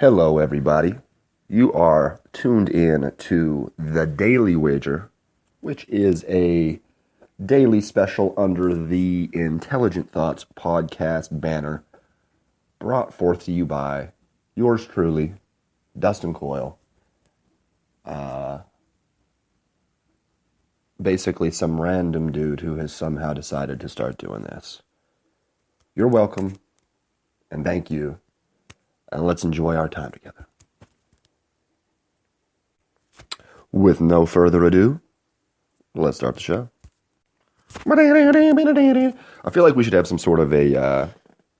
Hello, everybody. You are tuned in to The Daily Wager, which is a daily special under the Intelligent Thoughts podcast banner, brought forth to you by yours truly, Dustin Coyle. Basically, some random dude who has somehow decided to start doing this. You're welcome, and thank you, and let's enjoy our time together. With no further ado, let's start the show. I feel like we should have some sort of a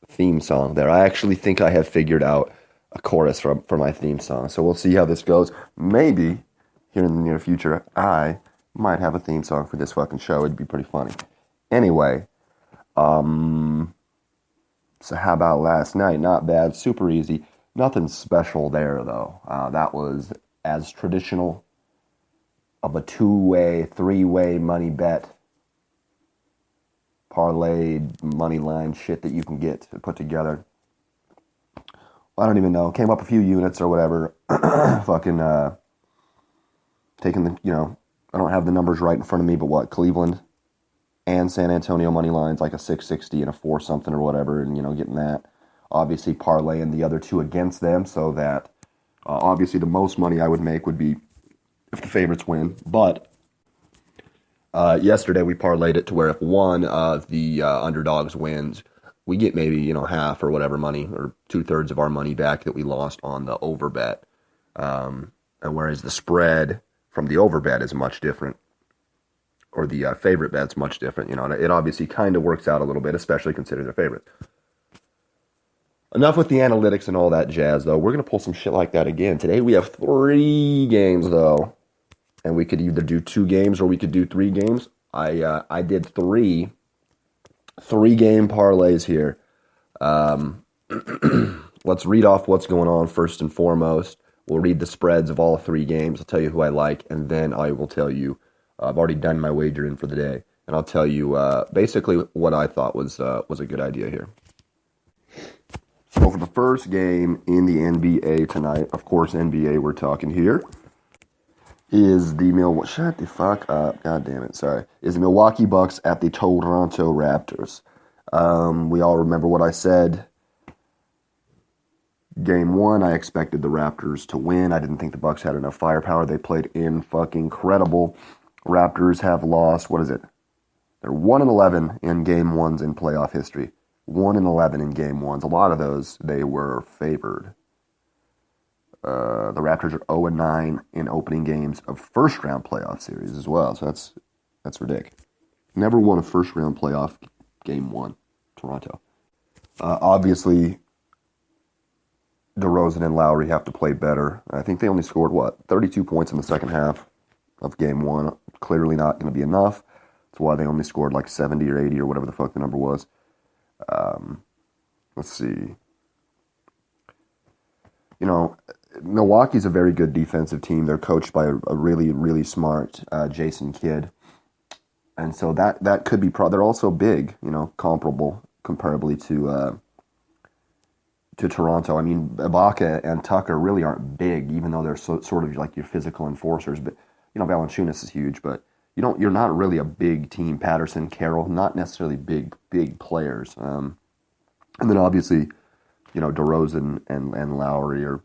theme song there. I actually think I have figured out a chorus for my theme song, so we'll see how this goes. Maybe, here in the near future, I might have a theme song for this fucking show. It'd be pretty funny. Anyway, so how about last night? Not bad, super easy. Nothing special there, though. That was as traditional of a two-way, three-way money bet, parlay, money line shit that you can get put together. I don't even know. Came up a few units or whatever. Fucking taking the, I don't have the numbers right in front of me, but what, Cleveland and San Antonio money lines, like a 660 and a 4 something or whatever, and, getting that. Obviously parlaying the other two against them, so that obviously the most money I would make would be if the favorites win. But yesterday we parlayed it to where if one of the underdogs wins, we get maybe, half or whatever money, or 2/3 of our money back that we lost on the over bet. And whereas the spread from the over bet is much different, or the favorite bet's much different, and it obviously kind of works out a little bit, especially considering they're favorites. Enough with the analytics and all that jazz, though. We're going to pull some shit like that again. Today we have 3 games, though. And we could either do 2 games or we could do 3 games. I did 3 game parlays here. Let's read off what's going on first and foremost. We'll read the spreads of all 3 games. I'll tell you who I like, and then I will tell you. I've already done my wagering for the day, and I'll tell you basically what I thought was a good idea here. So for the first game in the NBA tonight, of course NBA we're talking here, is the shut the fuck up, god damn it, sorry, is the Milwaukee Bucks at the Toronto Raptors. We all remember what I said. Game 1, I expected the Raptors to win. I didn't think the Bucks had enough firepower. They played in fucking incredible. Raptors have lost, what is it? They're 1-11 in game 1s in playoff history. 1-11 in game 1s. A lot of those, they were favored. The Raptors are 0-9 in opening games of first-round playoff series as well, so that's ridiculous. Never won a first-round playoff game 1, Toronto. Obviously, DeRozan and Lowry have to play better. I think they only scored, 32 points in the second half of game 1. Clearly not going to be enough. That's why they only scored like 70 or 80 or whatever the fuck the number was. Let's see. Milwaukee's a very good defensive team. They're coached by a really, really smart Jason Kidd. And so that could be they're also big, comparably to Toronto. I mean, Ibaka and Tucker really aren't big, even though they're sort of like your physical enforcers. But, Valanciunas is huge, but you're not really a big team. Patterson, Carroll, not necessarily big players. And then obviously, DeRozan and Lowry are,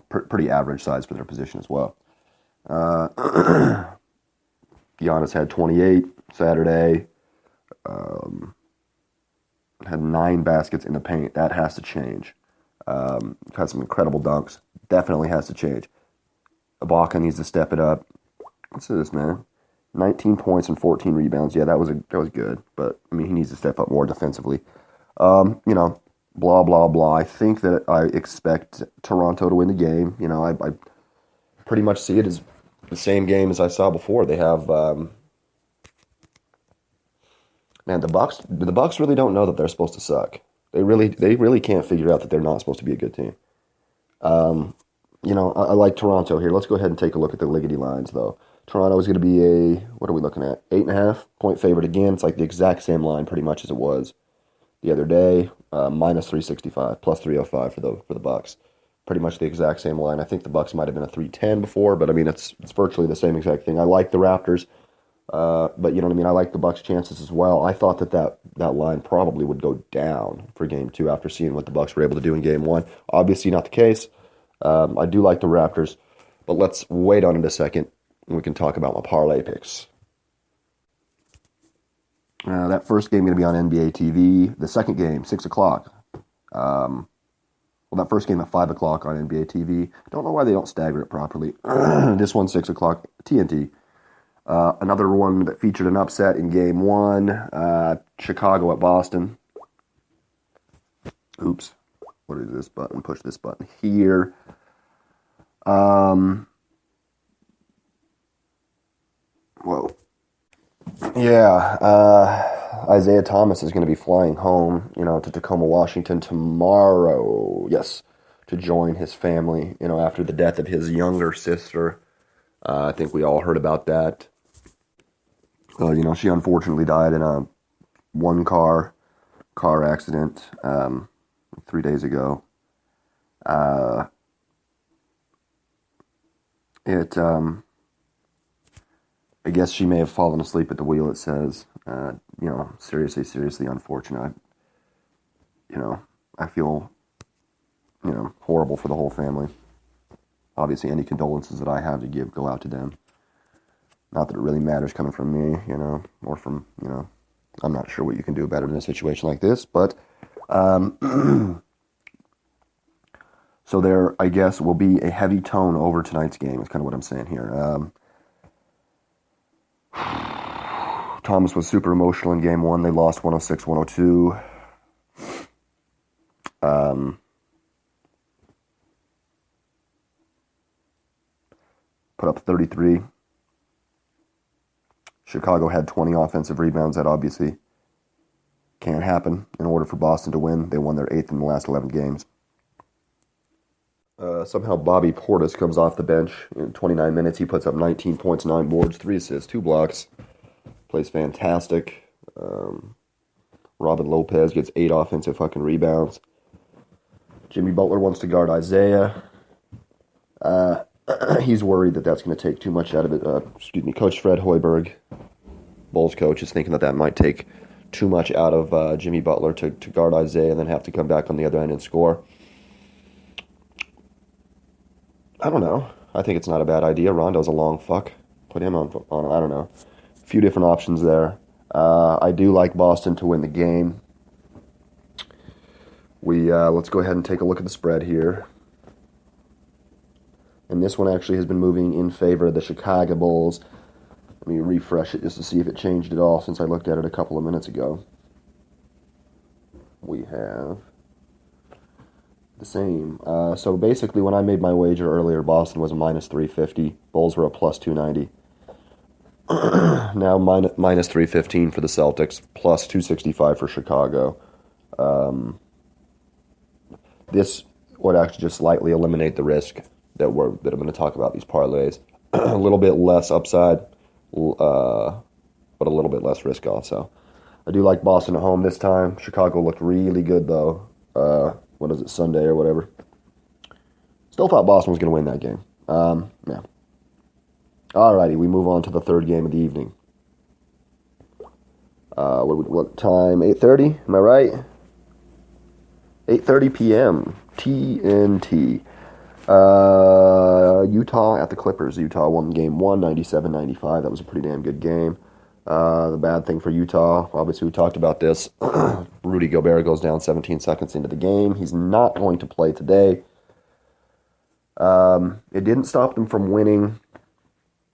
pretty average size for their position as well. Giannis had 28 Saturday. Had 9 baskets in the paint. That has to change. Had some incredible dunks. Definitely has to change. Ibaka needs to step it up. What's this, man? 19 points and 14 rebounds. Yeah, that was good. But, he needs to step up more defensively. Blah, blah, blah. I think that I expect Toronto to win the game. I pretty much see it as the same game as I saw before. They have, the Bucks really don't know that they're supposed to suck. They really can't figure out that they're not supposed to be a good team. I like Toronto here. Let's go ahead and take a look at the liggity lines, though. Toronto is going to be what are we looking at? 8.5 point favorite again. It's like the exact same line pretty much as it was the other day. Minus 365, plus 305 for the Bucks. pretty much the exact same line. I think the Bucks might have been a 310 before, but I mean it's virtually the same exact thing. I like the Raptors, but you know what I mean. I like the Bucks' chances as well. I thought that line probably would go down for Game 2 after seeing what the Bucks were able to do in Game 1. Obviously not the case. I do like the Raptors, but let's wait on it a second, and we can talk about my parlay picks. That first game going to be on NBA TV. The second game, 6 o'clock. Well, that first game at 5 o'clock on NBA TV. Don't know why they don't stagger it properly. This one, 6 o'clock, TNT. Another one that featured an upset in Game 1. Chicago at Boston. Oops. What is this button? Push this button here. Whoa. Yeah, Isaiah Thomas is going to be flying home, to Tacoma, Washington tomorrow. Yes, to join his family, after the death of his younger sister. I think we all heard about that. She unfortunately died in a one-car accident 3 days ago. I guess she may have fallen asleep at the wheel, it says. Seriously unfortunate. I feel, horrible for the whole family. Obviously, any condolences that I have to give go out to them. Not that it really matters coming from me, or from, I'm not sure what you can do about it in a situation like this, but, so there, I guess, will be a heavy tone over tonight's game, is kind of what I'm saying here. Thomas was super emotional in Game 1. They lost 106-102. Put up 33. Chicago had 20 offensive rebounds. That obviously can't happen. In order for Boston to win, they won their 8th in the last 11 games. Somehow Bobby Portis comes off the bench. In 29 minutes, he puts up 19 points, 9 boards, 3 assists, 2 blocks. Plays fantastic. Robin Lopez gets 8 offensive fucking rebounds. Jimmy Butler wants to guard Isaiah. He's worried that that's going to take too much out of it. Coach Fred Hoiberg, Bulls coach, is thinking that might take too much out of Jimmy Butler to guard Isaiah and then have to come back on the other end and score. I don't know. I think it's not a bad idea. Rondo's a long fuck. Put him on I don't know. A few different options there. I do like Boston to win the game. Let's go ahead and take a look at the spread here. And this one actually has been moving in favor of the Chicago Bulls. Let me refresh it just to see if it changed at all since I looked at it a couple of minutes ago. We have the same. So basically, when I made my wager earlier, Boston was a minus 350. Bulls were a plus 290. Now minus 315 for the Celtics, plus 265 for Chicago. This would actually just slightly eliminate the risk that I'm going to talk about, these parlays. A little bit less upside, but a little bit less risk also. I do like Boston at home this time. Chicago looked really good, though. What is it, Sunday or whatever? Still thought Boston was going to win that game. Yeah. Alrighty, we move on to the third game of the evening. What time? 8:30? Am I right? 8:30 p.m. TNT. Utah at the Clippers. Utah won Game 1, 97-95. That was a pretty damn good game. The bad thing for Utah, obviously we talked about this. Rudy Gobert goes down 17 seconds into the game. He's not going to play today. It didn't stop them from winning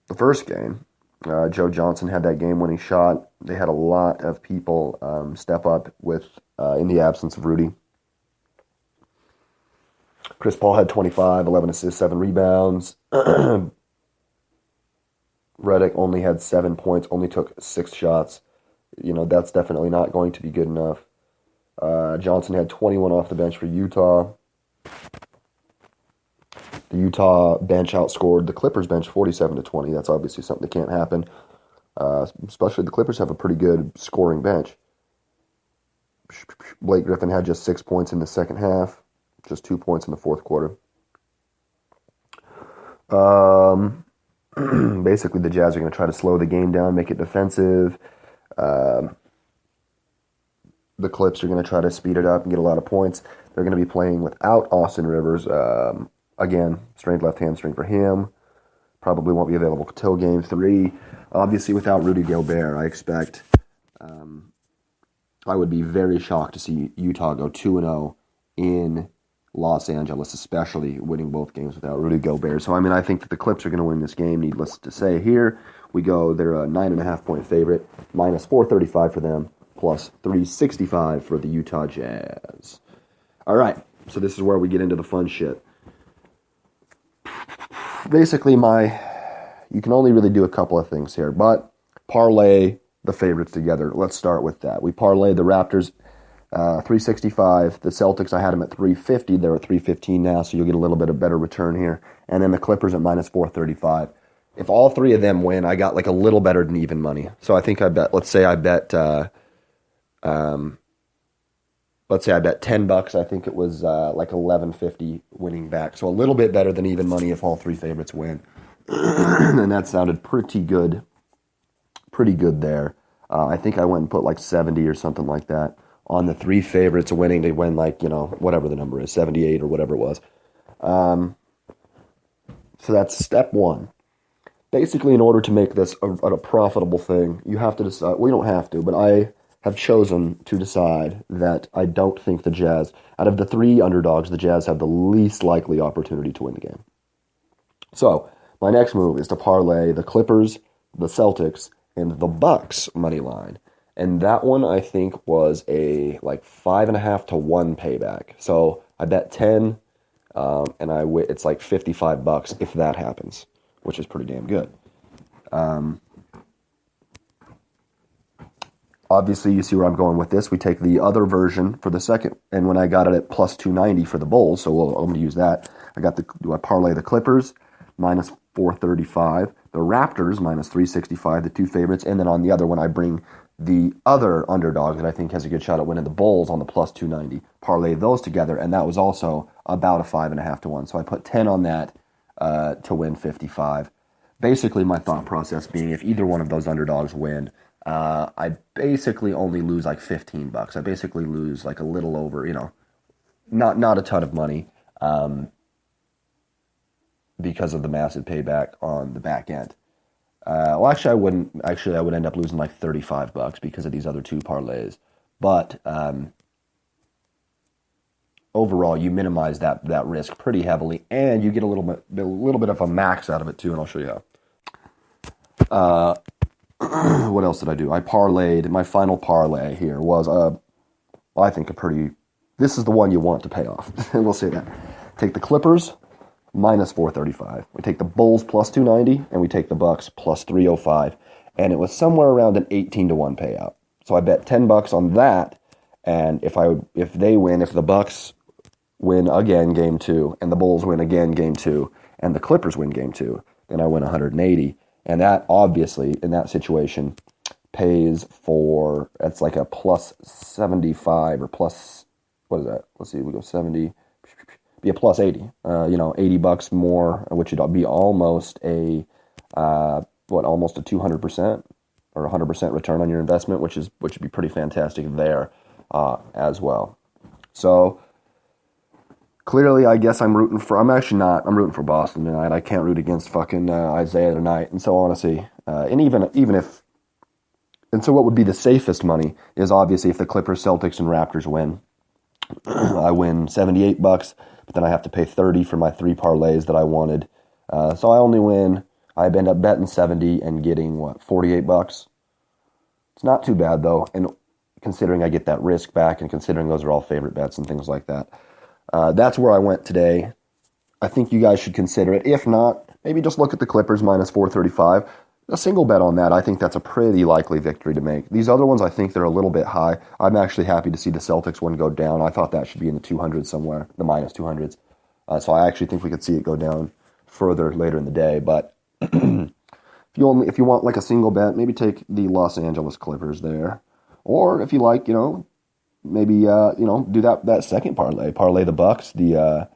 the first game. Joe Johnson had that game-winning shot. They had a lot of people step up in the absence of Rudy. Chris Paul had 25, 11 assists, 7 rebounds. Redick only had 7 points, only took 6 shots. That's definitely not going to be good enough. Johnson had 21 off the bench for Utah. The Utah bench outscored the Clippers bench 47-20. That's obviously something that can't happen. Especially the Clippers have a pretty good scoring bench. Blake Griffin had just 6 points in the second half. Just 2 points in the fourth quarter. Um, Basically, the Jazz are going to try to slow the game down, make it defensive. Um, the Clips are going to try to speed it up and get a lot of points. They're going to be playing without Austin Rivers. Again, strained left hamstring for him. Probably won't be available until Game 3. Obviously, without Rudy Gobert, I expect I would be very shocked to see Utah go 2-0 in Los Angeles, especially winning both games without Rudy Gobert. So, I think that the Clips are going to win this game, needless to say. Here we go. They're a 9.5-point favorite, minus 435 for them, plus 365 for the Utah Jazz. All right, so this is where we get into the fun shit. Basically, you can only really do a couple of things here, but parlay the favorites together. Let's start with that. We parlay the Raptors 365. The Celtics, I had them at 350. They're at 315 now, so you'll get a little bit of better return here. And then the Clippers at minus 435. If all three of them win, I got like a little better than even money. So I think let's say I bet $10. I think it was like 1150 winning back. So a little bit better than even money if all three favorites win. And that sounded pretty good there. I think I went and put like 70 or something like that on the three favorites winning. They win like, whatever the number is, 78 or whatever it was. So that's step one. Basically, in order to make this a profitable thing, you have to decide. Well, you don't have to, but I have chosen to decide that I don't think the Jazz, out of the three underdogs, the Jazz have the least likely opportunity to win the game. So my next move is to parlay the Clippers, the Celtics, and the Bucks money line. And that one, I think, was a like 5.5 to 1 payback. So I bet 10, and it's like $55 if that happens, which is pretty damn good. Obviously, you see where I'm going with this. We take the other version for the second, and when I got it at plus 290 for the Bulls, so I'm going to use that. I parlay the Clippers, minus 435, the Raptors, minus 365, the two favorites, and then on the other one, I bring the other underdog that I think has a good shot at winning, the Bulls, on the plus 290. Parlay those together, and that was also about a 5.5 to 1. So I put 10 on that to win 55. Basically, my thought process being if either one of those underdogs win, I basically only lose like $15. I basically lose like a little over, not a ton of money because of the massive payback on the back end. Well, actually, I wouldn't. Actually, I would end up losing like $35 because of these other two parlays. But overall, you minimize that risk pretty heavily, and you get a little bit of a max out of it too. And I'll show you how. What else did I do? I parlayed. My final parlay here was I think this is the one you want to pay off. We'll say that. Take the Clippers, minus 435. We take the Bulls plus 290, and we take the Bucks plus 305. And it was somewhere around an 18 to 1 payout. So I bet $10 on that, and if the Bucks win again game 2, and the Bulls win again game 2, and the Clippers win game 2, then I win 180. And that obviously in that situation pays for, it's like a plus 75 or plus, what is that? Let's see, we go 70. Be a plus 80, $80 more, which would be almost almost a 200% or 100% return on your investment, which would be pretty fantastic there as well. So clearly, I guess I'm rooting for Boston tonight. I can't root against fucking Isaiah tonight, and so honestly, so what would be the safest money is obviously if the Clippers, Celtics, and Raptors win. I win $78, but then I have to pay $30 for my 3 parlays that I wanted. So I end up betting 70 and getting, $48? It's not too bad, though, and considering I get that risk back and considering those are all favorite bets and things like that. That's where I went today. I think you guys should consider it. If not, maybe just look at the Clippers minus 435. A single bet on that, I think that's a pretty likely victory to make. These other ones, I think they're a little bit high. I'm actually happy to see the Celtics one go down. I thought that should be in the 200s somewhere, the minus 200s. So I actually think we could see it go down further later in the day. But if you want like a single bet, maybe take the Los Angeles Clippers there. Or if you like, maybe do that second parlay the Bucks, the